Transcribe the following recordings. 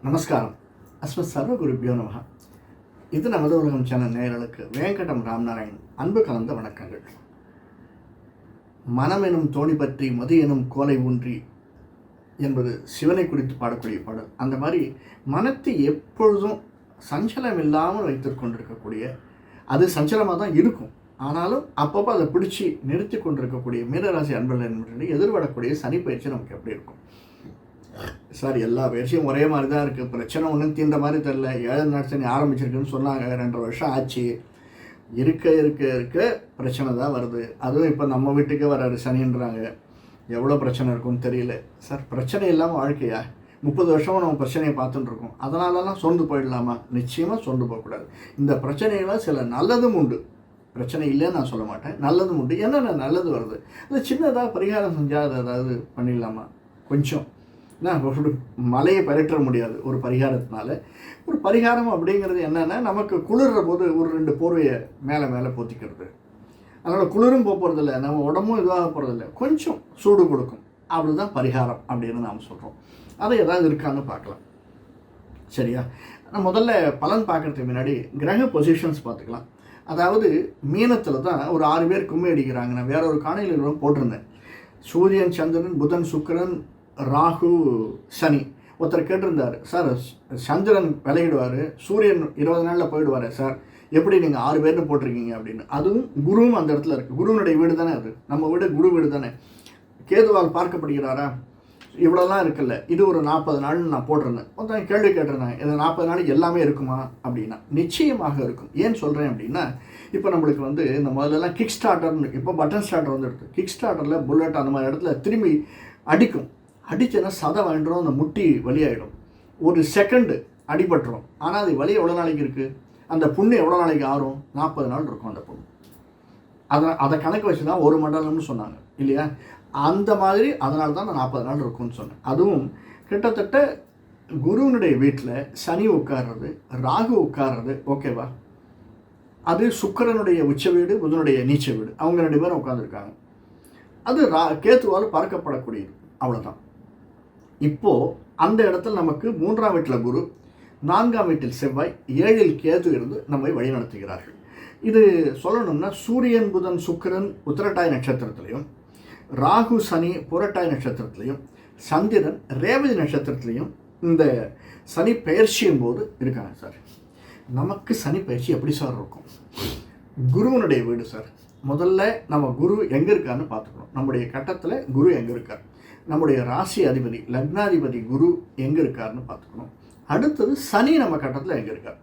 நமஸ்காரம். அஸ்மத் சர்வகுருபியோ நமஹ. இது நமது உலகம் சேனல் நேயர்களுக்கு வேங்கடம் ராம்நாராயண் அன்பு கலந்த வணக்கங்கள். மனம் எனும் தோணி பற்றி மது எனும் கோலை ஊன்றி என்பது சிவனை குறித்து பாடக்கூடிய பாடல். அந்த மாதிரி மனத்தை எப்பொழுதும் சஞ்சலம் இல்லாமல் வைத்து கொண்டிருக்கக்கூடிய, அது சஞ்சலமாக தான் இருக்கும், ஆனாலும் அப்பப்போ அதை பிடிச்சி நிறுத்தி கொண்டிருக்கக்கூடிய மீனராசி அன்பர்கள் என்று எதிர்படக்கூடிய சனி பயிற்சி நமக்கு எப்படி இருக்கும்? சார், எல்லா பயிற்சியும் ஒரே மாதிரி தான் இருக்குது, பிரச்சனை ஒன்றும் தீர்ந்த மாதிரி தெரில, 7 நாள் சனி ஆரம்பிச்சிருக்குன்னு சொன்னாங்க, 2.5 வருஷம் ஆச்சு, இருக்க பிரச்சனை தான் வருது. அதுவும் இப்போ நம்ம வீட்டுக்கே வராரு சனின்றாங்க. எவ்வளோ பிரச்சனை இருக்கும்னு தெரியல. சார், பிரச்சனை இல்லாமல் வாழ்க்கையா? 30 வருஷமாக நம்ம பிரச்சனையை பார்த்துட்டு இருக்கோம், அதனாலலாம் சோர்ந்து போயிடலாமா? நிச்சயமாக சோர்ந்து போகக்கூடாது. இந்த பிரச்சனையெல்லாம் சில நல்லதும் உண்டு, பிரச்சனை இல்லைன்னு நான் சொல்ல மாட்டேன், நல்லதும் உண்டு. என்னென்ன நல்லது வருது, அது சின்னதாக பரிகாரம் செஞ்சால் அதை ஏதாவது பண்ணிடலாமா? கொஞ்சம் ஒரு மலையை பரட்ட முடியாது ஒரு பரிகாரத்தினால. ஒரு பரிகாரம் அப்படிங்கிறது என்னென்னா, நமக்கு குளிர்ற போது ஒரு 2 போர்வையை மேலே போத்திக்கிறது. அதனால் குளிரும் போகிறதில்ல, நம்ம உடம்பும் இதுவாக போகிறதில்ல, கொஞ்சம் சூடு கொடுக்கும். அப்படிதான் பரிகாரம் அப்படின்னு நாம் சொல்கிறோம். அதை ஏதாவது இருக்கான்னு பார்க்கலாம். சரியா? நான் முதல்ல பலன் பார்க்குறதுக்கு முன்னாடி கிரக பொசிஷன்ஸ் பார்த்துக்கலாம். அதாவது மீனத்தில் தான் ஒரு 6 பேர் கும்மி அடிக்கிறாங்க. நான் வேற ஒரு காணொளியில் போட்டிருந்தேன். சூரியன், சந்திரன், புதன், சுக்கிரன், ராகு, சனி. ஒருத்தர் கேட்டிருந்தார், சார் சந்திரன் விலகிடுவார், சூரியன் 20 நாளில் போயிடுவார் சார், எப்படி நீங்கள் 6 பேர்னு போட்டிருக்கீங்க அப்படின்னு. அதுவும் குருவும் அந்த இடத்துல இருக்குது. குருவனுடைய வீடு தானே அது, நம்ம வீடு குரு வீடு தானே. கேதுவால் பார்க்கப்படுகிறாரா? இவ்வளோலாம் இருக்குல்ல, இது ஒரு 40 நாள்னு நான் போட்டிருந்தேன். ஒருத்தன் கேள்வி கேட்டிருந்தேன், இது 40 நாளைக்கு எல்லாமே இருக்குமா அப்படின்னா. நிச்சயமாக இருக்கும். ஏன் சொல்கிறேன் அப்படின்னா, இப்போ நம்மளுக்கு இந்த முதல்லலாம் கிக் ஸ்டார்டர்னு, இப்போ பட்டன் ஸ்டார்டர் வந்துடுது. கிக் ஸ்டார்டரில் புல்லட் அந்த மாதிரி இடத்துல திரும்பி அடிக்கும். அடிச்சேன்னா சதை வாங்கிடும், அந்த முட்டி வலியாகிடும். ஒரு செகண்டு அடிபட்டுரும். ஆனால் அது வலி எவ்வளோ நாளைக்கு இருக்குது? அந்த புண்ணு எவ்வளோ நாளைக்கு ஆறும்? 40 நாள் இருக்கும் அந்த புண்ணு. அதை கணக்கு வச்சு தான் 1 மண்டலம்னு சொன்னாங்க இல்லையா? அந்த மாதிரி அதனால தான் நான் 40 நாள் இருக்கும்னு சொன்னேன். அதுவும் கிட்டத்தட்ட குருவனுடைய வீட்டில் சனி உட்கார்றது, ராகு உட்கார்றது, ஓகேவா? அது சுக்கிரனுடைய உச்ச வீடு, புதனுடைய நீச்ச வீடு, அவங்க 2 பேரும் உட்காந்துருக்காங்க. அது கேத்துவால் பார்க்கப்படக்கூடியது, அவ்வளோதான். இப்போது அந்த இடத்துல நமக்கு 3ஆம் வீட்டில் குரு, 4ஆம் வீட்டில் செவ்வாய், 7இல் கேது இருந்து நம்மை வழிநடத்துகிறார்கள். இது சொல்லணும்னா, சூரியன், புதன், சுக்கிரன் உத்திரட்டாய் நட்சத்திரத்திலையும், ராகு, சனி புரட்டாய் நட்சத்திரத்திலையும், சந்திரன் ரேவதி நட்சத்திரத்திலையும் இந்த சனி பயிற்சியின் போது இருக்காங்க சார். நமக்கு சனி பயிற்சி எப்படி சார் இருக்கும்? குருவனுடைய வீடு சார். முதல்ல நம்ம குரு எங்கே இருக்காருன்னு பார்த்துக்கணும். நம்முடைய கட்டத்தில் குரு எங்கே இருக்கார், நம்முடைய ராசி அதிபதி லக்னாதிபதி குரு எங்கே இருக்காருன்னு பார்த்துக்கணும். அடுத்தது சனி நம்ம கட்டத்தில் எங்கே இருக்கார்.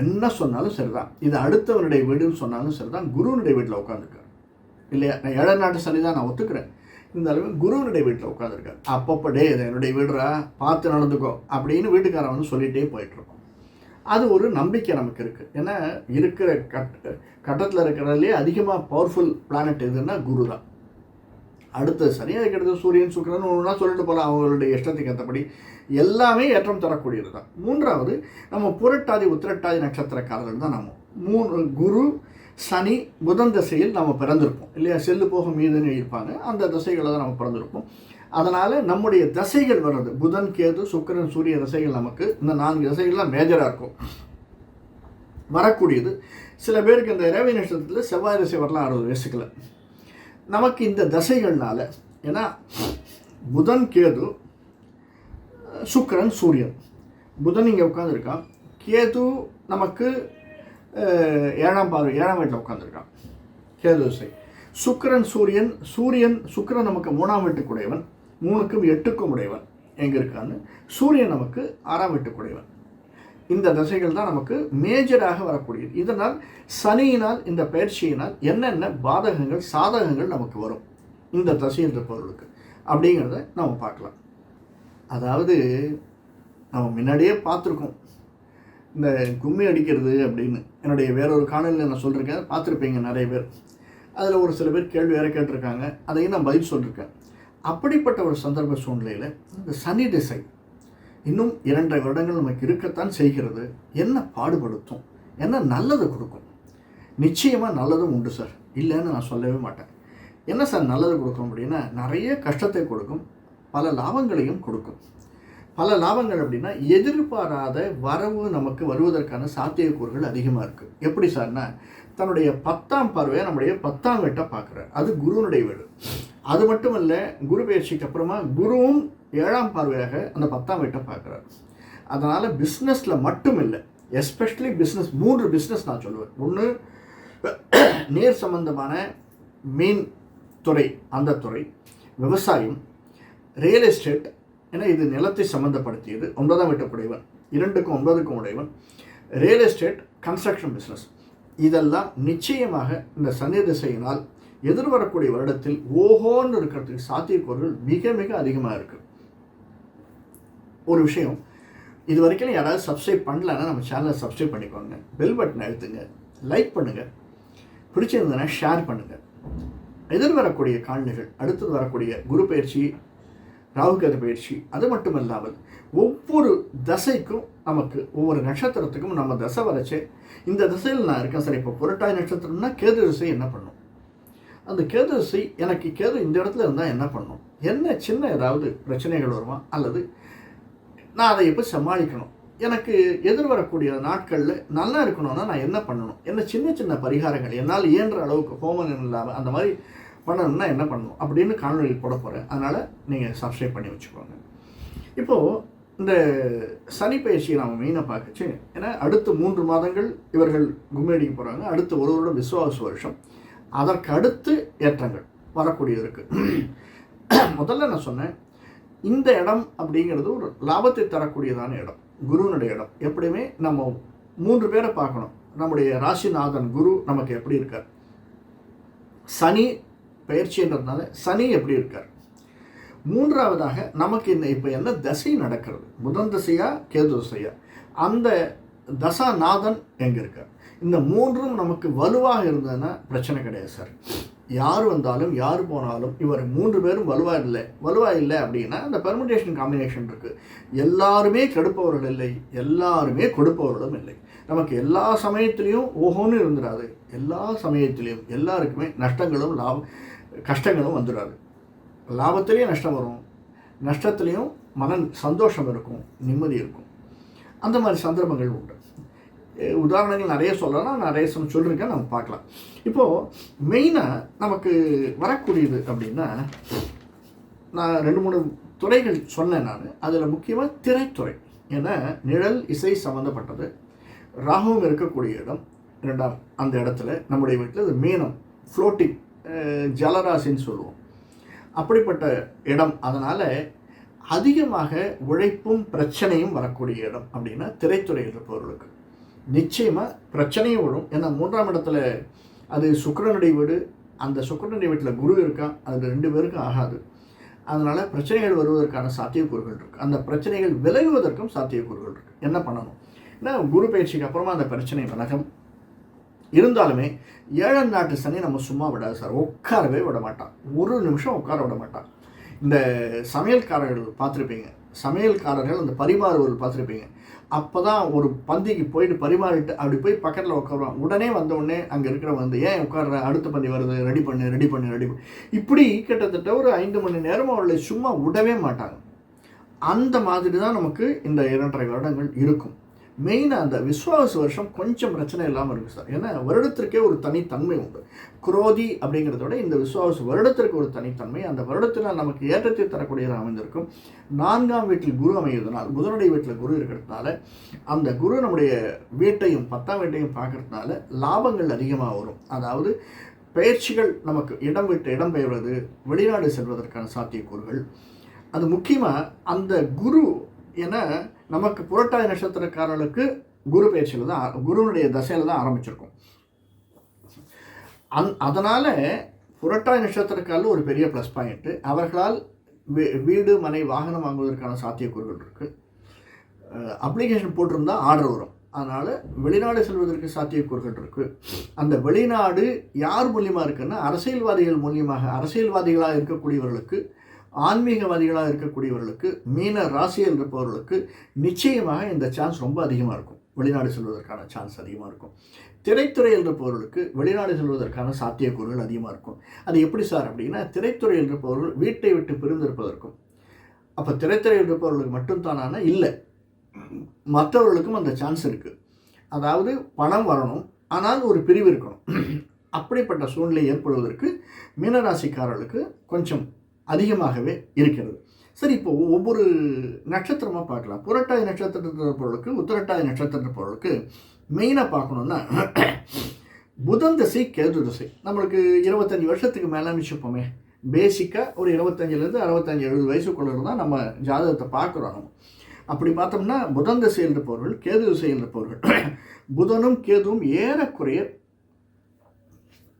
என்ன சொன்னாலும் சரிதான், இது அடுத்தவனுடைய வீடுன்னு சொன்னாலும் சரிதான், குருவனுடைய வீட்டில் உட்காந்துருக்கார் இல்லையா? நான் 7 நாட்டு சனி தான், நான் ஒத்துக்கிறேன். இருந்தாலும் குருவனுடைய வீட்டில் உட்காந்துருக்கார். அப்பப்போ டே இது என்னுடைய வீடுறா, பார்த்து நடந்துக்கோ அப்படின்னு வீட்டுக்காரன் சொல்லிகிட்டே போயிட்டுருக்கோம். அது ஒரு நம்பிக்கை நமக்கு இருக்குது. ஏன்னா இருக்கிற கட்டத்தில் இருக்கிறதுலே அதிகமாக பவர்ஃபுல் பிளானட் எதுன்னா குரு தான். அடுத்தது சனி, அதுக்கடுத்து சூரியன், சுக்கிரன் ஒன்றுனா சொல்லிட்டு போகலாம், அவங்களுடைய இஷ்டத்துக்கு ஏற்றபடி எல்லாமே ஏற்றம் தரக்கூடியது தான். 3ஆவது நம்ம புரட்டாதி உத்திரட்டாதி நட்சத்திரக்காரர்கள் தான். நம்ம குரு, சனி, புதன் திசையில் நம்ம பிறந்திருப்போம் இல்லையா? செல்லு போக மீதுன்னு இருப்பாங்க, அந்த திசைகளை தான் நம்ம பிறந்திருப்போம். அதனால் நம்முடைய தசைகள் வர்றது புதன், கேது, சுக்கிரன், சூரிய தசைகள் நமக்கு இந்த 4 தசைகள்லாம் மேஜராக இருக்கும் வரக்கூடியது. சில பேருக்கு இந்த ரேவதி நட்சத்திரத்தில் செவ்வாய் திசை வரலாம் 60 வயசுக்குள்ள. நமக்கு இந்த தசைகள்னால, ஏன்னா புதன், கேது, சுக்கிரன், சூரியன். புதன் இங்கே உட்காந்துருக்கான், கேது நமக்கு 7ஆம் வீட்டில் உட்காந்துருக்கான், கேது திசை. சுக்கிரன், சுக்கிரன் நமக்கு 3ஆம் வீட்டுக்குடையவன், 3க்கும் 8க்கும் உடையவன் எங்கே இருக்கான்னு. சூரியன் நமக்கு 6ஆம் வீட்டுக்குடையவன். இந்த தசைகள் தான் நமக்கு மேஜராக வரக்கூடியது. இதனால் சனியினால், இந்த பயிற்சியினால் என்னென்ன பாதகங்கள் சாதகங்கள் நமக்கு வரும் இந்த தசையில் இருப்பவர்களுக்கு அப்படிங்கிறத நம்ம பார்க்கலாம். அதாவது நம்ம முன்னாடியே பார்த்துருக்கோம் இந்த கும்மி அடிக்கிறது அப்படின்னு. என்னுடைய வேறொரு காணொலியில் நான் சொல்லியிருக்கேன், பார்த்துருப்பீங்க நிறைய பேர். அதில் ஒரு சில பேர் கேள்வி வேறு கேட்டிருக்காங்க, அதையும் நான் பதில் சொல்லியிருக்கேன். அப்படிப்பட்ட ஒரு சந்தர்ப்ப சூழ்நிலையில் இந்த சனி திசை இன்னும் 2.5 வருடங்கள் நமக்கு இருக்கத்தான் செய்கிறது. என்ன பாடுபடுத்தும், என்ன நல்லது கொடுக்கும்? நிச்சயமாக நல்லதும் உண்டு சார், இல்லைன்னு நான் சொல்லவே மாட்டேன். என்ன சார் நல்லது கொடுக்கும் அப்படின்னா, நிறைய கஷ்டத்தை கொடுக்கும், பல லாபங்களையும் கொடுக்கும். பல லாபங்கள் அப்படின்னா எதிர்பாராத வரவு நமக்கு வருவதற்கான சாத்தியக்கூறுகள் அதிகமாக இருக்குது. எப்படி சார்னா, தன்னுடைய 10ஆம் பார்வையை நம்முடைய 10ஆம் வீட்டை பார்க்குறார். அது குருவனுடைய வீடு. அது மட்டுமல்ல, குரு பயிற்சிக்கு அப்புறமா குருவும் 7ஆம் பார்வையாக அந்த 10ஆம் வீட்டை பார்க்குறார். அதனால் பிஸ்னஸில் மட்டும் இல்லை, எஸ்பெஷலி பிஸ்னஸ், 3 பிஸ்னஸ் நான் சொல்லுவேன். ஒன்று நீர் சம்பந்தமான மீன் துறை, அந்த துறை, விவசாயம், ரியல் எஸ்டேட், ஏன்னா இது நிலத்தை சம்மந்தப்படுத்தியது, 9ஆம் வீட்டுக்குடையவன், 2க்கும் 9க்கும் உடையவன், ரியல் எஸ்டேட், கன்ஸ்ட்ரக்ஷன் பிஸ்னஸ், இதெல்லாம் நிச்சயமாக இந்த சனி திசையினால் எதிர்வரக்கூடிய வருடத்தில் ஓஹோன்னு இருக்கிறதுக்கு சாத்தியக்கூறுகள் மிக மிக அதிகமாக இருக்குது. ஒரு விஷயம், இது வரைக்கும் யாராவது சப்ஸ்கிரைப் பண்ணலன்னா நம்ம சேனலை சப்ஸ்கிரைப் பண்ணிக்கோங்க, பெல் பட்டன் அழுத்துங்க, லைக் பண்ணுங்கள், பிடிச்சிருந்ததுன்னா ஷேர் பண்ணுங்கள். எதிர்வரக்கூடிய காலநிகள், அடுத்தது வரக்கூடிய குரு பயிற்சி, ராகுகேது பயிற்சி, அது மட்டும் இல்லாமல் ஒவ்வொரு தசைக்கும் நமக்கு, ஒவ்வொரு நட்சத்திரத்துக்கும் நம்ம தசை வரைச்சே இந்த திசையில் நான் இருக்கேன் சார். இப்போ புரட்டாதி நட்சத்திரம்னா கேது திசை என்ன பண்ணும், அந்த கேது திசை எனக்கு கேது இந்த இடத்துல இருந்தால் என்ன பண்ணும், என்ன சின்ன ஏதாவது பிரச்சனைகள் வருமா, அல்லது நான் அதை எப்படி சமாளிக்கணும், எனக்கு எதிர்வரக்கூடிய நாட்களில் நல்லா இருக்கணும்னா நான் என்ன பண்ணணும், என்ன சின்ன சின்ன பரிகாரங்கள் என்னால் இயன்ற அளவுக்கு ஹோமம் இல்லாமல் அந்த மாதிரி பண்ணணும்னா என்ன பண்ணணும் அப்படின்னு காணொலியில் போட போகிறேன். அதனால் நீங்கள் சப்ஸ்கிரைப் பண்ணி வச்சுக்கோங்க. இப்போது இந்த சனி பயிற்சியை நாம் மெயினாக பார்க்கச்சு, ஏன்னா அடுத்த 3 மாதங்கள் இவர்கள் கும்மேடிக்கு போகிறாங்க. அடுத்த ஒரு வருடம் விஸ்வாச வருஷம், அதற்கு அடுத்து ஏற்றங்கள் வரக்கூடிய இருக்குது. முதல்ல நான் சொன்னேன், இந்த இடம் அப்படிங்கிறது ஒரு லாபத்தை தரக்கூடியதான இடம், குருவனுடைய இடம். எப்படியுமே நம்ம 3 பேரை பார்க்கணும். நம்முடைய ராசிநாதன் குரு நமக்கு எப்படி இருக்கார், சனி பயிற்சின்றதுனால சனி எப்படி இருக்கார், 3ஆவதாக நமக்கு இப்போ என்ன தசை நடக்கிறது, புதன் தசையா கேது தசையா, அந்த தசாநாதன் எங்கே இருக்கார். இந்த 3ம் நமக்கு வலுவாக இருந்ததுன்னா பிரச்சனை கிடையாது சார். யார் வந்தாலும் யார் போனாலும் இவர் 3 பேரும் வலுவாக இல்லை அப்படின்னா அந்த பெர்முடேஷன் காம்பினேஷன் இருக்குது. எல்லாருமே கெடுப்பவர்கள் இல்லை, எல்லாருமே கொடுப்பவர்களும் இல்லை. நமக்கு எல்லா சமயத்துலேயும் ஓஹோன்னு இருந்துடாது, எல்லா சமயத்துலேயும் எல்லாருக்குமே நஷ்டங்களும் கஷ்டங்களும் வந்துடாது. லாபத்திலையும் நஷ்டம் வரும், நஷ்டத்துலேயும் மன சந்தோஷம் இருக்கும், நிம்மதி இருக்கும். அந்த மாதிரி சந்தர்ப்பங்கள் உண்டு. உதாரணங்கள் நிறைய சொல்லலாம், நிறைய சொல்லியிருக்கேன், நம்ம பார்க்கலாம். இப்போது மெயினாக நமக்கு வரக்கூடியது அப்படின்னா, நான் 2-3 துறைகள் சொன்னேன். நான் அதில் முக்கியமாக திரைத்துறை, ஏன்னா நிழல் இசை சம்மந்தப்பட்டது. ராகுவும் இருக்கக்கூடிய இடம் 2ஆம் அந்த இடத்துல நம்முடைய வீட்டில் இது மீனம், ஃப்ளோட்டிங், ஜலராசின்னு சொல்லுவோம், அப்படிப்பட்ட இடம். அதனால் அதிகமாக உழைப்பும் பிரச்சனையும் வரக்கூடிய இடம் அப்படின்னா திரைத்துறையில் இருப்பவர்களுக்கு நிச்சயமாக பிரச்சனையும் வரும். ஏன்னா 3ஆம் இடத்துல அது சுக்கிரனுடைய வீடு, அந்த சுக்கிரனுடைய வீட்டில் குரு இருக்கா, அது 2 பேருக்கும் ஆகாது. அதனால் பிரச்சனைகள் வருவதற்கான சாத்தியக்கூறுகள் இருக்குது. அந்த பிரச்சனைகள் விலகுவதற்கும் சாத்தியக்கூறுகள் இருக்குது. என்ன பண்ணணும், ஏன்னா குரு பயிற்சிக்கு அப்புறமா அந்த பிரச்சனை விலகும். இருந்தாலுமே 7ஆம் நாட்டு சனி நம்ம சும்மா விடாது சார், உட்காரவே விட மாட்டான், ஒரு நிமிஷம் உட்கார விட மாட்டான். இந்த சமையல்காரர்கள் பார்த்துருப்பீங்க, சமையல்காரர்கள் அந்த பரிமாறுவர்கள் பார்த்துருப்பீங்க. அப்போ தான் ஒரு பந்திக்கு போயிட்டு பரிமாறிட்டு அப்படி போய் பக்கத்தில் உட்காருவான். உடனே வந்தவுடனே அங்கே இருக்கிறவங்க வந்து, ஏன் உட்கார்ற, அடுத்த பந்தி வருது, ரெடி பண்ணு. இப்படி கிட்டத்தட்ட ஒரு 5 மணி நேரம் அவர்களை சும்மா விடவே மாட்டாங்க. அந்த மாதிரி தான் நமக்கு இந்த 2.5 வருடங்கள் இருக்கும். மெயினாக அந்த விஸ்வாச வருஷம் கொஞ்சம் பிரச்சனை இல்லாமல் இருக்குது சார். ஏன்னா வருடத்திற்கே ஒரு தனித்தன்மை உண்டு. குரோதி அப்படிங்கிறத விட இந்த விஸ்வாச வருடத்திற்கு ஒரு தனித்தன்மை, அந்த வருடத்தில் நமக்கு ஏற்றத்தை தரக்கூடியதாக அமைந்திருக்கும். 4ஆம் வீட்டில் குரு அமைவதனால், புதனுடைய வீட்டில் குரு இருக்கிறதுனால, அந்த குரு நம்முடைய வீட்டையும் 10ஆம் வீட்டையும் பார்க்கறதுனால லாபங்கள் அதிகமாக வரும். அதாவது பயிற்சிகள், நமக்கு இடம் விட்டு இடம் பெயர்வது, வெளிநாடு செல்வதற்கான சாத்தியக்கூறுகள். அது முக்கியமாக அந்த குரு, ஏன்னா நமக்கு புரட்டாதி நட்சத்திரக்காரர்களுக்கு குரு பயிற்சியில் தான், குருவனுடைய தசையில் தான் ஆரம்பிச்சிருக்கும். அதனால் புரட்டாதி நட்சத்திரக்காரில் ஒரு பெரிய ப்ளஸ் பாயிண்ட்டு, அவர்களால் வீடு மனை வாகனம் வாங்குவதற்கான சாத்தியக்கூறுகள் இருக்குது. அப்ளிகேஷன் போட்டிருந்தால் ஆர்டர் வரும். அதனால் வெளிநாடு செல்வதற்கு சாத்தியக்கூறுகள் இருக்குது. அந்த வெளிநாடு யார் மூலியமாக இருக்குன்னா, அரசியல்வாதிகள் மூலியமாக, அரசியல்வாதிகளாக இருக்கக்கூடியவர்களுக்கு, ஆன்மீகவாதிகளாக இருக்கக்கூடியவர்களுக்கு, மீன ராசியில் இருப்பவர்களுக்கு நிச்சயமாக இந்த சான்ஸ் ரொம்ப அதிகமாக இருக்கும். வெளிநாடு செல்வதற்கான சான்ஸ் அதிகமாக இருக்கும். திரைத்துறையில் இருப்பவர்களுக்கு வெளிநாடு செல்வதற்கான சாத்தியக்கூறுகள் அதிகமாக இருக்கும். அது எப்படி சார் அப்படின்னா, திரைத்துறையில் இருப்பவர்கள் வீட்டை விட்டு பிரிந்திருப்பதற்கும், அப்போ திரைத்துறையில் இருப்பவர்களுக்கு மட்டும்தானா? இல்லை, மற்றவர்களுக்கும் அந்த சான்ஸ் இருக்குது. அதாவது பணம் வரணும், ஆனால் ஒரு பிரிவு இருக்கணும். அப்படிப்பட்ட சூழ்நிலை ஏற்படுவதற்கு மீனராசிக்காரர்களுக்கு கொஞ்சம் அதிகமாகவே இருக்கிறது. சரி, இப்போ ஒவ்வொரு நட்சத்திரமாக பார்க்கலாம். புரட்டாதி நட்சத்திரத்தில் இருப்பவர்களுக்கு, உத்திரட்டாதி நட்சத்திரத்தில் இருப்பவர்களுக்கு மெயினாக பார்க்கணுன்னா புதன் திசை, கேது திசை. நம்மளுக்கு 25 வருஷத்துக்கு மேலே வச்சுப்போமே, பேசிக்காக ஒரு 25லேருந்து 65-70 வயசுக்குள்ள தான் நம்ம ஜாதகத்தை பார்க்குறோம். நம்ம அப்படி பார்த்தோம்னா புதன் திசையில் இருப்பவர்கள், கேது திசையில் இருப்பவர்கள், புதனும் கேதுவும் ஏறக்குறைய,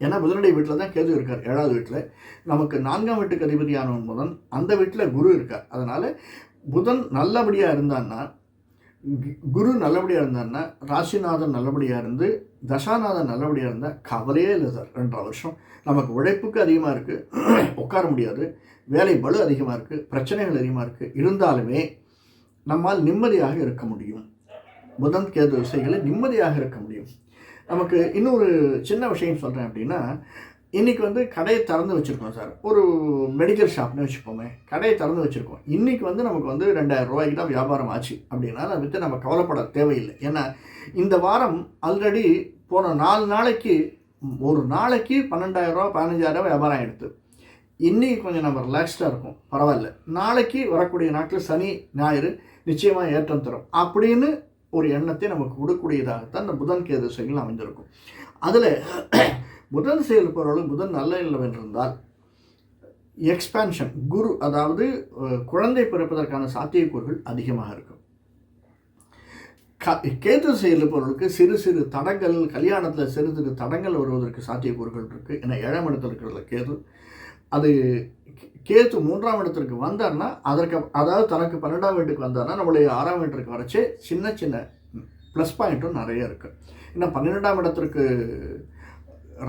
ஏன்னா புதனுடைய வீட்டில் தான் கேது இருக்கார், 7வது வீட்டில். நமக்கு 4ஆம் வீட்டுக்கு அதிபதியானவன் புதன், அந்த வீட்டில் குரு இருக்கார். அதனால் புதன் நல்லபடியாக இருந்தான்னா, குரு நல்லபடியாக இருந்தான்னா, ராசிநாதன் நல்லபடியாக இருந்து, தசாநாதன் நல்லபடியாக இருந்தால் கவலையே இல்லை சார். 2.5 வருஷம் நமக்கு உழைப்புக்கு அதிகமாக இருக்குது, உட்கார முடியாது, வேலை பளு அதிகமாக இருக்குது, பிரச்சனைகள் அதிகமாக இருக்குது. இருந்தாலுமே நம்மால் நிம்மதியாக இருக்க முடியும். புதன் கேது விசைகளை நிம்மதியாக இருக்க முடியும். நமக்கு இன்னொரு சின்ன விஷயம் சொல்கிறேன் அப்படின்னா, இன்றைக்கி கடையை திறந்து வச்சுருக்கோம் சார். ஒரு மெடிக்கல் ஷாப்னு வச்சுப்போமே, கடையை திறந்து வச்சுருக்கோம். இன்றைக்கி நமக்கு 2000 ரூபாய்க்கு தான் வியாபாரம் ஆச்சு அப்படின்னா அதை விட்டு நம்ம கவலைப்பட தேவையில்லை. ஏன்னா இந்த வாரம் ஆல்ரெடி போன 4 நாளைக்கு, ஒரு நாளைக்கு 12,000 ரூபா 15,000 வியாபாரம் ஆகிடுது. இன்றைக்கி கொஞ்சம் நம்ம ரிலாக்ஸ்டாக இருக்கும், பரவாயில்ல. நாளைக்கு வரக்கூடிய நாட்டில் சனி ஞாயிறு நிச்சயமாக ஏற்றம் தரும் அப்படின்னு ஒரு எண்ணத்தை நமக்கு கொடுக்கக்கூடியதாகத்தான் இந்த புதன் கேது செயல் அமைந்திருக்கும். அதில் புதன் செயல் போகிறவர்களும் புதன் நல்ல இல்லவென்றிருந்தால் எக்ஸ்பான்ஷன், குரு, அதாவது குழந்தை பிறப்பதற்கான சாத்தியக்கூறுகள் அதிகமாக இருக்கும். கேது செயல் இருப்பவர்களுக்கு சிறு சிறு தடங்கள், கல்யாணத்தில் சிறு சிறு தடங்கள் வருவதற்கு சாத்தியக்கூறுகள் இருக்குது. ஏன்னா 7ஆம் இடத்துல இருக்கிறதுல கேது, அது கேது 3ஆம் இடத்திற்கு வந்தார்னா அதாவது தனக்கு 12ஆம் வீட்டுக்கு வந்தார்னா நம்மளுடைய 6ஆம் வீட்டுக்கு வரைச்சே சின்ன சின்ன ப்ளஸ் பாயிண்ட்டும் நிறைய இருக்குது. ஏன்னா 12ஆம் இடத்திற்கு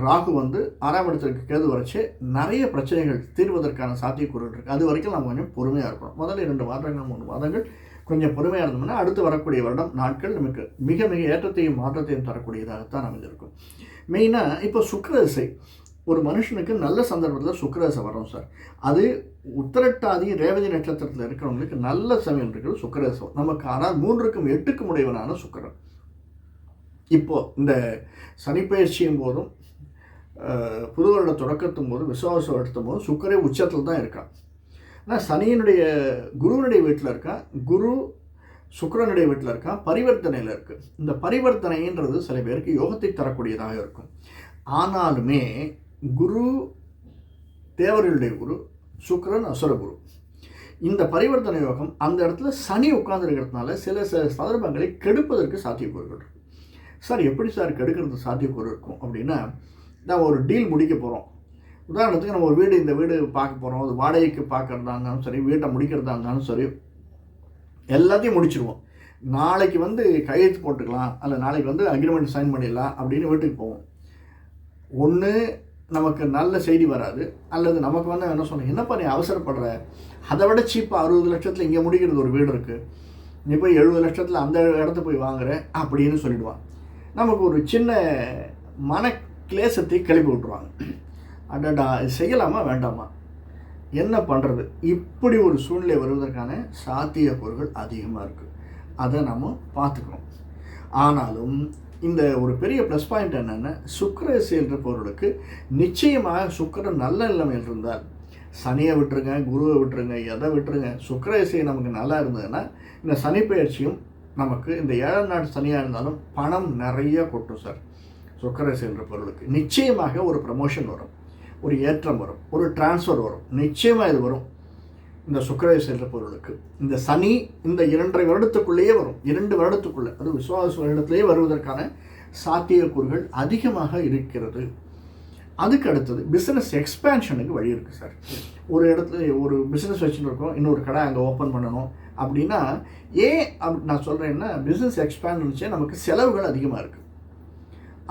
ராகு 6ஆம் இடத்திற்கு கேது வரைச்சே நிறைய பிரச்சனைகள் தீர்வதற்கான சாத்தியக்கூறுகள் இருக்குது. அது வரைக்கும் நம்ம கொஞ்சம் பொறுமையாக இருக்கணும். முதல்ல 2 மாதங்கள் 3 மாதங்கள் கொஞ்சம் பொறுமையாக இருந்தோம்னா அடுத்து வரக்கூடிய வருடம் நாட்கள் நமக்கு மிக மிக ஏற்றத்தையும் மாற்றத்தையும் தரக்கூடியதாகத்தான் அமைஞ்சிருக்கும். மெயினாக இப்போ சுக்கிரதிசை, ஒரு மனுஷனுக்கு நல்ல சந்தர்ப்பத்தில் சுக்கிரதசை வரும் சார். அது உத்திரட்டாதி ரேவதி நட்சத்திரத்தில் இருக்கிறவங்களுக்கு நல்ல சமயம் இருக்கிறது சுக்கிரதசை. நமக்கு ஆனால் 3க்கும் 8க்கும் உடையவனான சுக்கிரன். இப்போது இந்த சனிப்பயிற்சியும் போதும் புது வருட தொடக்கத்தும் போது விசுவாசம் எடுத்தும் போது சுக்கரே உச்சத்தில் தான் இருக்கான். ஆனால் சனியினுடைய குருவினுடைய வீட்டில் இருக்கான், குரு சுக்கிரனுடைய வீட்டில் இருக்கான், பரிவர்த்தனையில் இருக்குது. இந்த பரிவர்த்தனைன்றது சில பேருக்கு யோகத்தை தரக்கூடியதாக இருக்கும். ஆனாலுமே குரு தேவர்களுடைய குரு, சுக்கிரன் அசுரகுரு. இந்த பரிவர்த்தனை யோகம் அந்த இடத்துல சனி உட்கார்ந்துருக்கிறதுனால சில சந்தர்ப்பங்களை கெடுப்பதற்கு சாத்தியக்கூறுகள் இருக்குது. சார் எப்படி சார் கெடுக்கிறது சாத்தியக்கூறு இருக்கும் அப்படின்னா, நம்ம ஒரு டீல் முடிக்க போகிறோம். உதாரணத்துக்கு நம்ம ஒரு இந்த வீடு பார்க்க போகிறோம், அது வாடகைக்கு பார்க்குறதா இருந்தாலும் சரி, வீட்டை முடிக்கிறதா இருந்தாலும் சரி, எல்லாத்தையும் முடிச்சிடுவோம். நாளைக்கு கையெழுத்து போட்டுக்கலாம், அல்ல நாளைக்கு அக்ரிமெண்ட் சைன் பண்ணிடலாம் அப்படின்னு வீட்டுக்கு போவோம். ஒன்று நமக்கு நல்ல செய்தி வராது, அல்லது நமக்கு என்ன சொன்ன, என்னப்பா நீ அவசரப்படுற, அதை விட சீப்பாக 60 லட்சத்தில் இங்கே முடிக்கிறது ஒரு வீடு இருக்குது, நீ போய் 70 லட்சத்தில் அந்த இடத்த போய் வாங்குற அப்படின்னு சொல்லிடுவான். நமக்கு ஒரு சின்ன மன கிளேசத்தை கிளப்பி விட்டுருவாங்க. அடடா இது செய்யலாமா வேண்டாமா, என்ன பண்ணுறது, இப்படி ஒரு சூழ்நிலை வருவதற்கான சாத்தியக்கூறுகள் அதிகமாக இருக்குது. அதை நம்ம பார்த்துக்கணும். ஆனாலும் இந்த ஒரு பெரிய ப்ளஸ் பாயிண்ட் என்னென்னா, சுக்கிரதசை இருப்பவர்களுக்கு நிச்சயமாக சுக்கிரன் நல்ல நிலைமையில் இருந்தால், சனியை விட்டுருங்க, குருவை விட்டுருங்க, எதை விட்டுருங்க, சுக்கிரதசை நமக்கு நல்லா இருந்ததுன்னா இந்த சனி பயிற்சியும் நமக்கு இந்த 7ஆம் நாட்டு சனியாக இருந்தாலும் பணம் நிறைய கொட்டும் சார். சுக்கிரதசை இருப்பவர்களுக்கு நிச்சயமாக ஒரு ப்ரமோஷன் வரும், ஒரு ஏற்றம் வரும், ஒரு டிரான்ஸ்ஃபர் வரும், நிச்சயமாக இது வரும். இந்த சுக்கிரதசை இருப்பவர்களுக்கு இந்த சனி இந்த 2.5 வருடத்துக்குள்ளேயே வரும், 2 வருடத்துக்குள்ளே, அது விசுவாச வருடத்திலேயே வருவதற்கான சாத்தியக்கூறுகள் அதிகமாக இருக்கிறது. அதுக்கு அடுத்தது பிஸ்னஸ் எக்ஸ்பேன்ஷனுக்கு வழி இருக்குது சார். ஒரு இடத்துல ஒரு பிஸ்னஸ் வச்சுட்டு இருக்கோம், இன்னொரு கடை அங்கே ஓப்பன் பண்ணணும் அப்படின்னா, ஏன் அப்படி நான் சொல்கிறேன்னா, பிஸ்னஸ் எக்ஸ்பேண்ட் இருந்துச்சு, நமக்கு செலவுகள் அதிகமாக இருக்குது.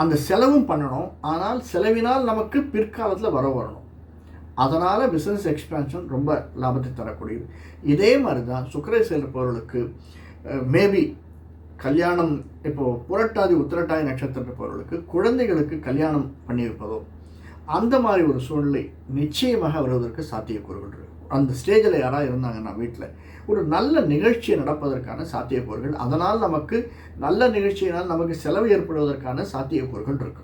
அந்த செலவும் பண்ணணும், ஆனால் செலவினால் நமக்கு பிற்காலத்தில் வரணும். அதனால் பிஸ்னஸ் எக்ஸ்பேன்ஷன் ரொம்ப லாபத்தை தரக்கூடியது. இதே மாதிரி தான் சுக்கிரதசை இருப்பவர்களுக்கு மேபி கல்யாணம், இப்போது புரட்டாதி உத்திரட்டாதி நட்சத்திரம் இருப்பவர்களுக்கு குழந்தைகளுக்கு கல்யாணம் பண்ணி வைப்பதோ அந்த மாதிரி ஒரு சூழ்நிலை நிச்சயமாக வருவதற்கு சாத்தியக்கூறுகள் அந்த ஸ்டேஜில் யாராவது இருந்தாங்கன்னா வீட்டில் ஒரு நல்ல நிகழ்ச்சி நடப்பதற்கான சாத்தியக்கூறுகள், அதனால் நமக்கு நல்ல நிகழ்ச்சியினால் நமக்கு செலவு ஏற்படுவதற்கான சாத்தியக்கூறுகள் இருக்கு.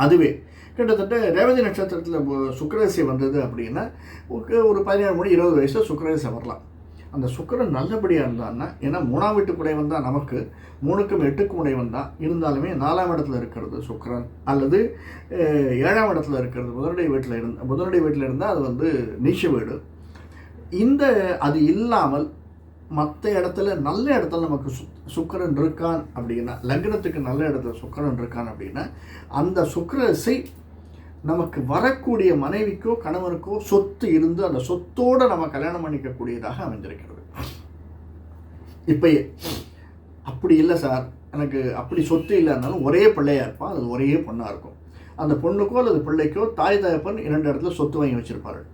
அதுவே கிட்டத்தட்ட ரேவதி நட்சத்திரத்தில் சுக்கிரதசை வந்தது அப்படின்னா ஒரு 17 மணி 20 வயசில் சுக்கிரதசை வரலாம். அந்த சுக்கிரன் நல்லபடியாக இருந்தான்னா, ஏன்னா 3ஆம் வீட்டுக்குடையவன் தான் நமக்கு, 3க்கும் 8க்கும் உடையவன் தான் இருந்தாலுமே 4ஆம் இடத்துல இருக்கிறது சுக்கிரன் அல்லது 7ஆம் இடத்துல இருக்கிறது புதனுடைய வீட்டில் இருந்தால் அது வந்து நீச்ச வீடு. அது இல்லாமல் மற்ற இடத்துல நல்ல இடத்துல நமக்கு சுக்கிரன் இருக்கான் அப்படின்னா, லக்னத்துக்கு நல்ல இடத்துல சுக்கிரன் இருக்கான் அப்படின்னா, அந்த சுக்கிரதசை நமக்கு வரக்கூடிய மனைவிக்கோ கணவருக்கோ சொத்து இருந்து அந்த சொத்தோடு நம்ம கல்யாணம் பண்ணிக்கக்கூடியதாக அமைந்திருக்கிறது. இப்பயே அப்படி இல்லை சார், எனக்கு அப்படி சொத்து இல்லைன்னாலும் ஒரே பிள்ளையாக இருப்பான், அது ஒரே பொண்ணாக இருக்கும். அந்த பொண்ணுக்கோ அல்லது பிள்ளைக்கோ தாய் தகப்பன் 2 இடத்துல சொத்து வாங்கி வச்சுருப்பார்கள்.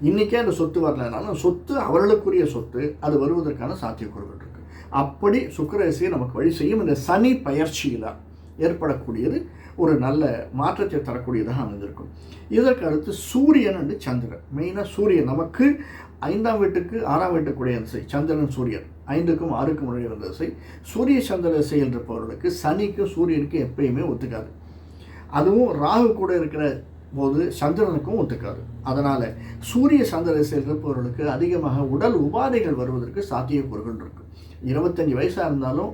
இன்றைக்கே அந்த சொத்து வரலைனாலும் சொத்து அவர்களுக்குரிய சொத்து, அது வருவதற்கான சாத்தியக்கூறுகள் இருக்குது. அப்படி சுக்கிரதசையை நமக்கு வழி செய்யும் இந்த சனி பயிற்சியில் ஏற்படக்கூடியது ஒரு நல்ல மாற்றத்தை தரக்கூடியதாக அமைந்திருக்கும். இதற்கு அடுத்து சூரியன் அண்டு சந்திரன். மெயினாக சூரியன் நமக்கு 5ஆம் வீட்டுக்கு 6ஆம் வீட்டுக்குடைய திசை, சந்திரன் சூரியன் 5க்கும் 6க்கும் உடைய வந்த திசை. சூரிய சந்திர திசை இருப்பவர்களுக்கு சனிக்கும் சூரியனுக்கும் எப்பயுமே ஒத்துக்காது. அதுவும் ராகு கூட இருக்கிற போது சந்திரனுக்கும் ஒத்துக்காது. அதனால் சூரிய சந்திர திசையில் இருப்பவர்களுக்கு அதிகமாக உடல் உபாதைகள் வருவதற்கு சாத்தியக்கூறுகள் இருக்குது. 25 வயசாக இருந்தாலும்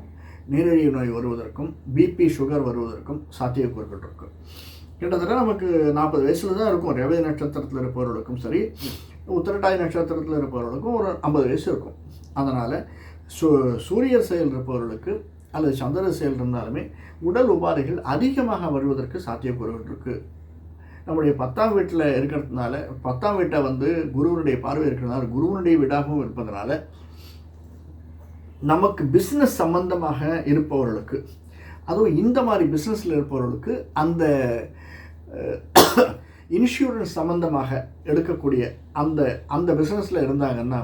நீரிழிவு நோய் வருவதற்கும் பிபி சுகர் வருவதற்கும் சாத்தியக்கூறுகள் இருக்கும். கிட்டத்தட்ட நமக்கு 40 வயசில் தான் இருக்கும். ரேவதி நட்சத்திரத்தில் இருப்பவர்களுக்கும் சரி, உத்திரட்டாதி நட்சத்திரத்தில் இருப்பவர்களுக்கும் ஒரு 50 வயசு இருக்கும். அதனால் சூரிய செயல் இருப்பவர்களுக்கு அல்லது சந்திர செயல் இருந்தாலுமே உடல் உபாதைகள் அதிகமாக வருவதற்கு சாத்தியக்கூறுகள் இருக்குது. நம்முடைய 10ஆம் வீட்டில் இருக்கிறதுனால, 10ஆம் வீட்டை வந்து குருவனுடைய பார்வை இருக்கிறதுனால, குருவனுடைய வீடாகவும் இருப்பதனால நமக்கு பிஸ்னஸ் சம்பந்தமாக இருப்பவர்களுக்கு, அதுவும் இந்த மாதிரி பிஸ்னஸில் இருப்பவர்களுக்கு அந்த இன்சூரன்ஸ் சம்பந்தமாக எடுக்கக்கூடிய அந்த பிஸ்னஸில் இருந்தாங்கன்னா,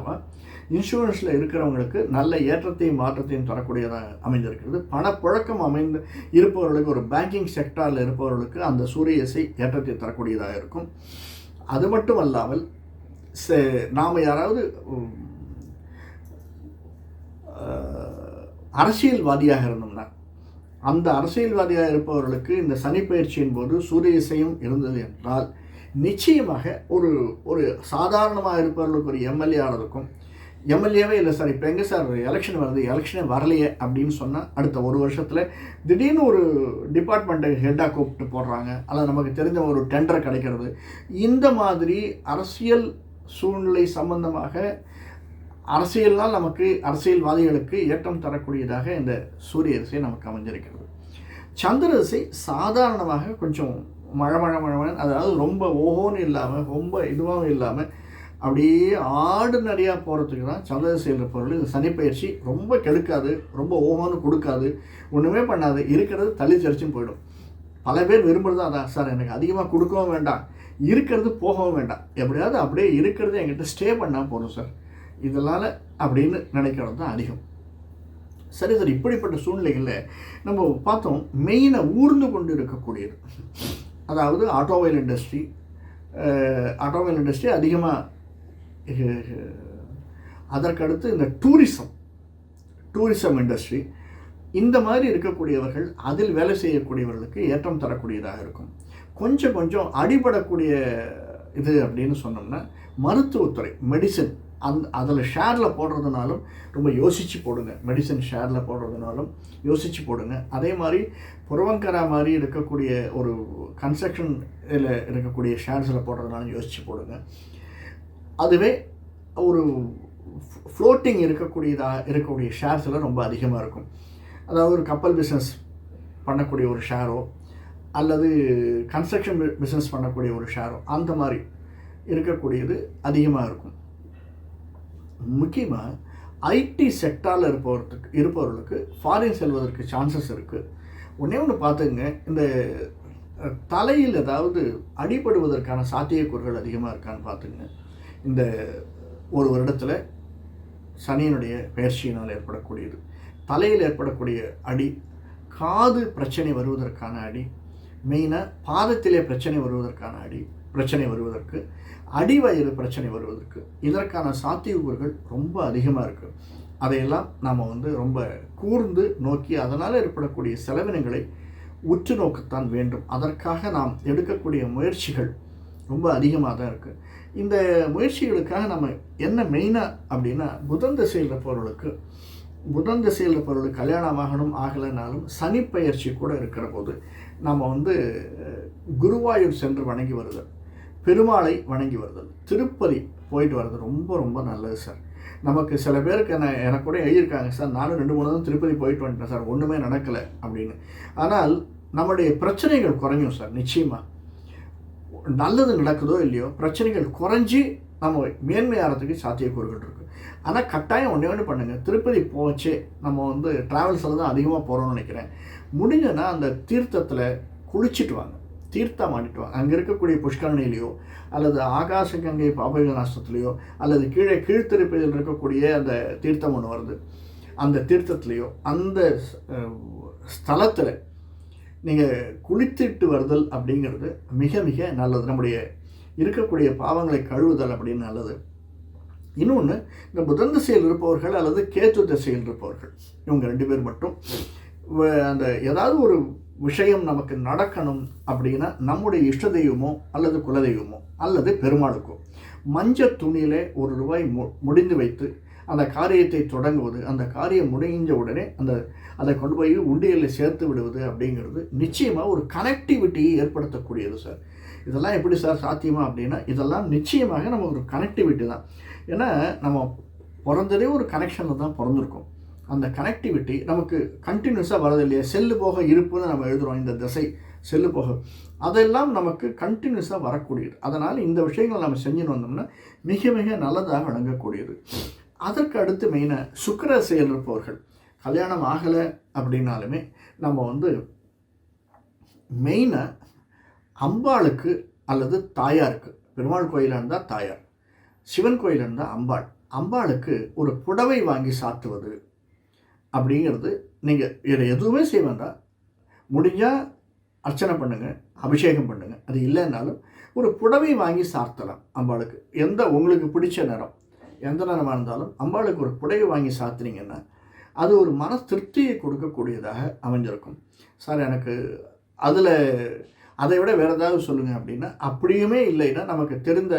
இன்சூரன்ஸில் இருக்கிறவங்களுக்கு நல்ல ஏற்றத்தையும் மாற்றத்தையும் தரக்கூடியதாக அமைந்திருக்கிறது. பணப்புழக்கம் இருப்பவர்களுக்கு, ஒரு பேங்கிங் செக்டாரில் இருப்பவர்களுக்கு அந்த சூரிய திசை ஏற்றத்தை தரக்கூடியதாக இருக்கும். அது மட்டும் அல்லாமல் நாம் யாராவது அரசியல்வாதியாக இருந்தோம்னா, அந்த அரசியல்வாதியாக இருப்பவர்களுக்கு இந்த சனி பயிற்சியின் போது சூரிய திசையும் இருந்தது என்றால் நிச்சயமாக ஒரு சாதாரணமாக இருப்பவர்களுக்கு ஒரு எம்எல்ஏ ஆனதுக்கும், எம்எல்ஏவே இல்லை சார், இப்போ எங்கே சார் எலெக்ஷன் வருது, எலெக்ஷனே வரலையே அப்படின்னு சொன்னால் அடுத்த ஒரு வருஷத்தில் திடீர்னு ஒரு டிபார்ட்மெண்ட்டை ஹெட்டாக கூப்பிட்டு போடுறாங்க, அல்லது நமக்கு தெரிஞ்ச ஒரு டெண்டர் கிடைக்கிறது. இந்த மாதிரி அரசியல் சூழ்நிலை சம்பந்தமாக அரசியல்னால் நமக்கு அரசியல்வாதிகளுக்கு ஏற்றம் தரக்கூடியதாக இந்த சூரிய திசை நமக்கு அமைஞ்சிருக்கிறது. சந்திர திசை சாதாரணமாக கொஞ்சம் மழை, அதாவது ரொம்ப ஓஹோன்னு இல்லாமல் ரொம்ப இதுவாகவும் இல்லாமல் அப்படியே ஆர்டினரியாக போகிறதுக்கு தான் சந்திர திசையில் இருப்பவர்கள். இந்த சனிப்பயிற்சி ரொம்ப கெடுக்காது, ரொம்ப ஓஹோன்னு கொடுக்காது, ஒன்றுமே பண்ணாது, இருக்கிறது தள்ளி சரிச்சுன்னு போயிடும். பல பேர் விரும்புகிறது அதான் சார், எனக்கு அதிகமாக கொடுக்கவும் வேண்டாம், இருக்கிறது போகவும் வேண்டாம், எப்படியாவது அப்படியே இருக்கிறது என்கிட்ட ஸ்டே பண்ணால் போதும் சார், இதனால் அப்படின்னு நினைக்கிறது தான் அதிகம். சரி சார், இப்படிப்பட்ட சூழ்நிலைகளில் நம்ம பார்த்தோம், மெயினாக ஊர்ந்து கொண்டு இருக்கக்கூடியது அதாவது ஆட்டோமொபைல் இண்டஸ்ட்ரி அதிகமாக, அதற்கடுத்து இந்த டூரிசம் இண்டஸ்ட்ரி, இந்த மாதிரி இருக்கக்கூடியவர்கள், அதில் வேலை செய்யக்கூடியவர்களுக்கு ஏற்றம் தரக்கூடியதாக இருக்கும். கொஞ்சம் அடிபடக்கூடிய இது அப்படின்னு சொன்னோம்னா மருத்துவத்துறை, மெடிசன், அதில் ஷேரில் போடுறதுனாலும் ரொம்ப யோசித்து போடுங்க. மெடிசன் ஷேரில் போடுறதுனாலும் யோசித்து போடுங்க. அதே மாதிரி புறவங்கரா மாதிரி இருக்கக்கூடிய ஒரு கன்ஸ்ட்ரக்ஷன் இதில் இருக்கக்கூடிய ஷேர்ஸில் போடுறதுனாலும் யோசித்து போடுங்க. அதுவே ஒரு ஃப்ளோட்டிங் இருக்கக்கூடிய ஷேர்ஸில் ரொம்ப அதிகமாக இருக்கும். அதாவது ஒரு கப்பல் பிஸ்னஸ் பண்ணக்கூடிய ஒரு ஷேரோ அல்லது கன்ஸ்ட்ரக்ஷன் பிஸ்னஸ் பண்ணக்கூடிய ஒரு ஷேரோ, அந்த மாதிரி இருக்கக்கூடியது அதிகமாக இருக்கும். முக்கியமாக ஐடி செக்டாரில் இருப்பவர்களுக்கு ஃபாரின் செல்வதற்கு சான்சஸ் இருக்குது. ஒன்று பார்த்துங்க, இந்த தலையில் ஏதாவது அடிபடுவதற்கான சாத்தியக்கூறுகள் அதிகமாக இருக்கான்னு பார்த்துங்க. இந்த ஒரு வருடத்தில் சனியினுடைய பயிற்சியினால் ஏற்படக்கூடியது, தலையில் ஏற்படக்கூடிய அடி, காது பிரச்சனை வருவதற்கான அடி, மெயினாக பாதத்திலே பிரச்சனை வருவதற்கு, அடிவயிறு பிரச்சனை வருவதற்கு இதற்கான சாத்தியக்கூறுகள் ரொம்ப அதிகமாக இருக்குது. அதையெல்லாம் நாம் ரொம்ப கூர்ந்து நோக்கி அதனால் ஏற்படக்கூடிய செலவினங்களை உற்று நோக்கத்தான் வேண்டும். அதற்காக நாம் எடுக்கக்கூடிய முயற்சிகள் ரொம்ப அதிகமாக தான் இருக்குது. இந்த முயற்சிகளுக்காக நம்ம என்ன மெயினாக அப்படின்னா, புதன் திசையில் இருப்பவர்களுக்கு கல்யாணம் ஆகலைனாலும் சனி பயிற்சி கூட இருக்கிற போது நம்ம குருவாயூர் சென்று வணங்கி வருதல், பெருமாளை வணங்கி வருதல், திருப்பதி போயிட்டு வர்றது ரொம்ப ரொம்ப நல்லது சார். நமக்கு சில பேருக்கு எனக்கு கூட எழுதியிருக்காங்க, சார் நானும் 2-3 தான் திருப்பதி போயிட்டு வந்துட்டேன் சார், ஒன்றுமே நடக்கலை அப்படின்னு. ஆனால் நம்முடைய பிரச்சனைகள் குறையும் சார். நிச்சயமாக நல்லது நடக்குதோ இல்லையோ பிரச்சனைகள் குறைஞ்சி நம்ம மேன்மையாகிறதுக்கு சாத்தியக்கூறுகள் இருக்குது. ஆனால் கட்டாயம் ஒன்று பண்ணுங்கள், திருப்பதி போச்சே நம்ம ட்ராவல்ஸில் தான் அதிகமாக போகிறோம்னு நினைக்கிறேன். முடிஞ்சனா அந்த தீர்த்தத்தில் குளிச்சுட்டு வாங்க, தீர்த்தம் ஆடிட்டு வாங்க. அங்கே இருக்கக்கூடிய புஷ்கரணிலையோ அல்லது ஆகாச கங்கை பாபநாசத்துலேயோ அல்லது கீழ்த்திருப்பதில் இருக்கக்கூடிய அந்த தீர்த்தம் ஒன்று வருது, அந்த தீர்த்தத்துலேயோ அந்த ஸ்தலத்தில் நீங்கள் குளித்துட்டு வருதல் அப்படிங்கிறது மிக மிக நல்லது. நம்முடைய இருக்கக்கூடிய பாவங்களை கழுவுதல் அப்படின்னு நல்லது. இன்னொன்று, இந்த புதன் திசையில் இருப்பவர்கள் அல்லது கேது திசையில் இருப்பவர்கள், இவங்க 2 பேர் மட்டும் அந்த ஏதாவது ஒரு விஷயம் நமக்கு நடக்கணும் அப்படின்னா நம்முடைய இஷ்ட தெய்வமோ அல்லது குலதெய்வமோ அல்லது பெருமாளுக்கோ மஞ்சள் துணியிலே ₹1 முடிந்து வைத்து அந்த காரியத்தை தொடங்குவது, அந்த காரியம் முடிஞ்ச உடனே அதை கொண்டு போய் உண்டியலில் சேர்த்து விடுவது அப்படிங்கிறது நிச்சயமாக ஒரு கனெக்டிவிட்டியை ஏற்படுத்தக்கூடியது சார். இதெல்லாம் எப்படி சார் சாத்தியமா அப்படின்னா, இதெல்லாம் நிச்சயமாக நம்ம ஒரு கனெக்டிவிட்டி தான். ஏன்னா நம்ம பிறந்ததே ஒரு கனெக்ஷனில் தான் பிறந்திருக்கோம். அந்த கனெக்டிவிட்டி நமக்கு கண்டினியூஸாக வரது இல்லையா? செல்லு போக இருப்புன்னு நம்ம எழுதுகிறோம், இந்த திசை செல்லு போக, அதெல்லாம் நமக்கு கண்டினியூஸாக வரக்கூடியது. அதனால் இந்த விஷயங்கள் நம்ம செஞ்சுன்னு வந்தோம்னா மிக மிக நல்லதாக விளங்கக்கூடியது. அதற்கு அடுத்து மெயினாக சுக்கிர திசையில் இருப்பவர்கள் கல்யாணம் ஆகலை அப்படின்னாலுமே நம்ம மெயினாக அம்பாளுக்கு அல்லது தாயாருக்கு, பெருமாள் கோயிலாக இருந்தால் தாயார், சிவன் கோயிலாக இருந்தால் அம்பாள், அம்பாளுக்கு ஒரு புடவை வாங்கி சாத்துவது அப்படிங்கிறது. நீங்கள் வேறு எதுவுமே செய்ய வேண்டாம், முடிஞ்சால் அர்ச்சனை பண்ணுங்கள், அபிஷேகம் பண்ணுங்கள். அது இல்லைன்னாலும் ஒரு புடவை வாங்கி சாத்தலாம் அம்பாளுக்கு. உங்களுக்கு பிடிச்ச நிறம் எந்த நேரமாக இருந்தாலும் அம்பாளுக்கு ஒரு புடவை வாங்கி சாத்துனீங்கன்னா அது ஒரு மன திருப்தியை கொடுக்கக்கூடியதாக அமைஞ்சிருக்கும். சார் எனக்கு அதில் அதை விட வேறு ஏதாவது சொல்லுங்கள் அப்படின்னா, அப்படியுமே இல்லைன்னா நமக்கு தெரிந்த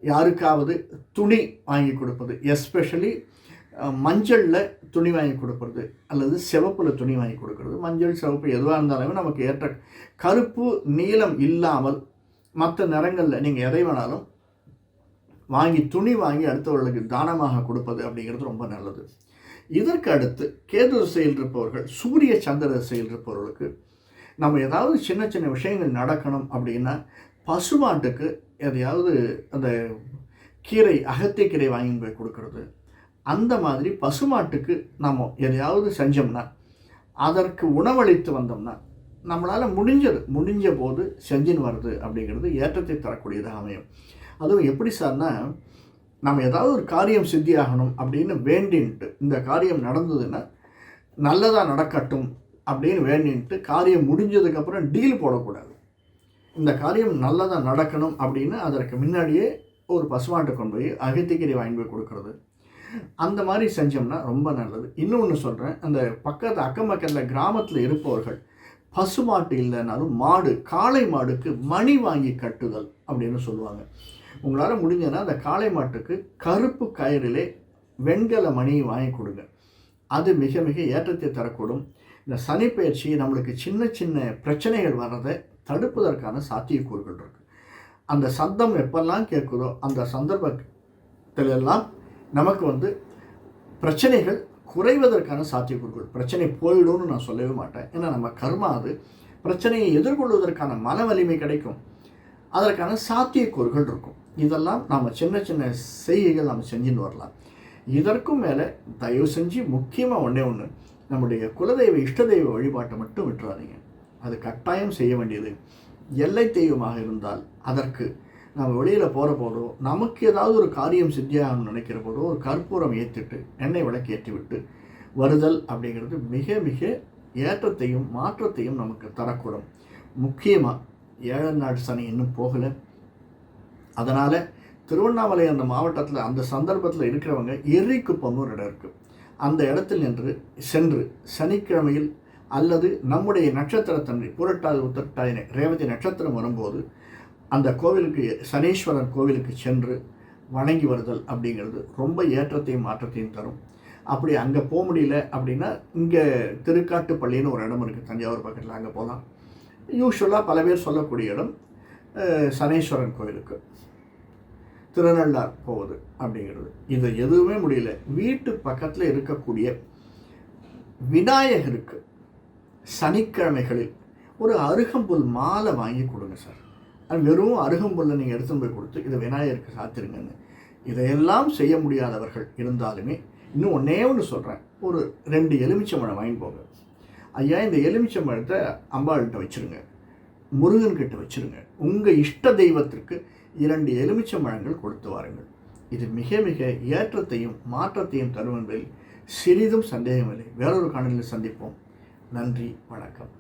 யாருக்காவது துணி வாங்கி கொடுப்பது, எஸ்பெஷலி மஞ்சளில் துணி வாங்கி கொடுப்பது அல்லது சிவப்பில் துணி வாங்கி கொடுக்கறது. மஞ்சள் சிவப்பு எதுவாக இருந்தாலுமே நமக்கு ஏற்ற கருப்பு நீலம் இல்லாமல் மற்ற நிறங்களில் நீங்கள் எதை வேணாலும் துணி வாங்கி அடுத்தவர்களுக்கு தானமாக கொடுப்பது அப்படிங்கிறது ரொம்ப நல்லது. இதற்கு அடுத்து கேது திசையில் இருப்பவர்கள், சூரிய சந்திர திசையில் இருப்பவர்களுக்கு நம்ம ஏதாவது சின்ன சின்ன விஷயங்கள் நடக்கணும் அப்படின்னா பசுமாட்டுக்கு எதையாவது அந்த கீரை, அகத்திக்கீரை வாங்கி போய் கொடுக்கறது, அந்த மாதிரி பசுமாட்டுக்கு நம்ம எதையாவது செஞ்சோம்னா, அதற்கு உணவளித்து வந்தோம்னா நம்மளால் முடிஞ்ச போது செஞ்சுன்னு வருது அப்படிங்கிறது ஏற்றத்தை தரக்கூடியதாக அமையும். அதுவும் எப்படி சார்னா, நம்ம ஏதாவது ஒரு காரியம் சித்தியாகணும் அப்படின்னு வேண்டின்ட்டு, இந்த காரியம் நடந்ததுன்னா நல்லதாக நடக்கட்டும் அப்படின்னு வேண்டின்ட்டு காரியம் முடிஞ்சதுக்கப்புறம் டீல் போடக்கூடாது. இந்த காரியம் நல்லதாக நடக்கணும் அப்படின்னு அதற்கு முன்னாடியே ஒரு பசுமாட்டை கொண்டு போய் அகத்திக்கீரை வாங்கி போய் கொடுக்கறது, அந்த மாதிரி செஞ்சோம்னா ரொம்ப நல்லது. இன்னொன்று சொல்கிறேன், அந்த அக்கம் பக்கத்தில் கிராமத்தில் இருப்பவர்கள் பசுமாட்டு இல்லைனாலும் காளை மாடுக்கு மணி வாங்கி கட்டுதல் அப்படின்னு சொல்லுவாங்க. உங்களால் முடிஞ்சதுன்னா அந்த காளை மாட்டுக்கு கருப்பு கயிறிலே வெண்கல மணியை வாங்கி கொடுங்க. அது மிக மிக ஏற்றத்தை தரக்கூடும். இந்த சனி பயிற்சி நம்மளுக்கு சின்ன சின்ன பிரச்சனைகள் வர்றதை தடுப்பதற்கான சாத்தியக்கூறுகள் இருக்குது. அந்த சத்தம் எப்பெல்லாம் கேட்குதோ அந்த சந்தர்ப்பத்திலெல்லாம் நமக்கு பிரச்சனைகள் குறைவதற்கான சாத்தியக்கூறுகள். பிரச்சனை போயிடும்னு நான் சொல்லவே மாட்டேன். ஏன்னா நம்ம கர்மா அது. பிரச்சனையை எதிர்கொள்வதற்கான மன வலிமை கிடைக்கும், அதற்கான சாத்தியக்கூறுகள் இருக்கும். இதெல்லாம் நாம் சின்ன சின்ன செய்கைகள் நாம் செஞ்சுன்னு வரலாம். இதற்கும் மேலே தயவு செஞ்சு முக்கியமாக ஒன்று, நம்முடைய குலதெய்வ இஷ்ட தெய்வ வழிபாட்டை மட்டும் விட்டுறாதீங்க. அது கட்டாயம் செய்ய வேண்டியது. எல்லை தெய்வமாக இருந்தால் அதற்கு நம்ம வெளியில் போகிற போதோ, நமக்கு ஏதாவது ஒரு காரியம் சித்தியாகணும்னு நினைக்கிற போதோ ஒரு கற்பூரம் ஏற்றிட்டு எண்ணெய் விளக்கு ஏற்றி விட்டு வருதல் அப்படிங்கிறது மிக மிக ஏற்றத்தையும் மாற்றத்தையும் நமக்கு தரக்கூடும். முக்கியமாக 7ஆம் நாள் சனி இன்னும் போகலை. அதனால் திருவண்ணாமலை அந்த மாவட்டத்தில் அந்த சந்தர்ப்பத்தில் இருக்கிறவங்க எர்ரிக்குப்பம்னு ஒரு இடம் இருக்குது. அந்த இடத்தில் சென்று சனிக்கிழமையில் அல்லது நம்முடைய நட்சத்திரத்தன்றி புரட்டாதி உத்திரட்டாதி ரேவதி நட்சத்திரம் வரும்போது அந்த கோவிலுக்கு, சனீஸ்வரன் கோவிலுக்கு சென்று வணங்கி வருதல் அப்படிங்கிறது ரொம்ப ஏற்றத்தையும் மாற்றத்தையும் தரும். அப்படி அங்கே போக முடியல அப்படின்னா இங்கே திருக்காட்டுப்பள்ளின்னு ஒரு இடம் இருக்குது தஞ்சாவூர் பக்கத்தில், அங்கே போகலாம். யூஸ்வலாக பல பேர் சொல்லக்கூடிய இடம் சனீஸ்வரன் கோவிலுக்கு திருநள்ளார் போகுது அப்படிங்கிறது. இது எதுவுமே முடியல, வீட்டு பக்கத்தில் இருக்கக்கூடிய விநாயகருக்கு சனிக்கிழமைகளில் ஒரு அருகம்புல் மாலை வாங்கி கொடுங்க சார். அது வெறும் அருகம்புல்லை நீங்கள் எடுத்துன்னு போய் கொடுத்து இதை விநாயகருக்கு சாத்திருங்கன்னு. இதையெல்லாம் செய்ய முடியாதவர்கள் இருந்தாலுமே இன்னும் ஒன்றே ஒன்று சொல்கிறேன், ஒரு 2 எலுமிச்சம்பழம் வாங்கி போங்க. ஐயா, இந்த எலுமிச்சம்பழத்தை அம்பாள்கிட்ட வச்சுருங்க, முருகன்கிட்ட வச்சுருங்க, உங்கள் இஷ்ட தெய்வத்திற்கு 2 எலுமிச்சம்பழங்கள் கொடுத்து வாருங்கள். இது மிக மிக ஏற்றத்தையும் மாற்றத்தையும் தரும் என்பதில் சிறிதும் சந்தேகமில்லை. வேறொரு காணொளியில் சந்திப்போம். நன்றி, வணக்கம்.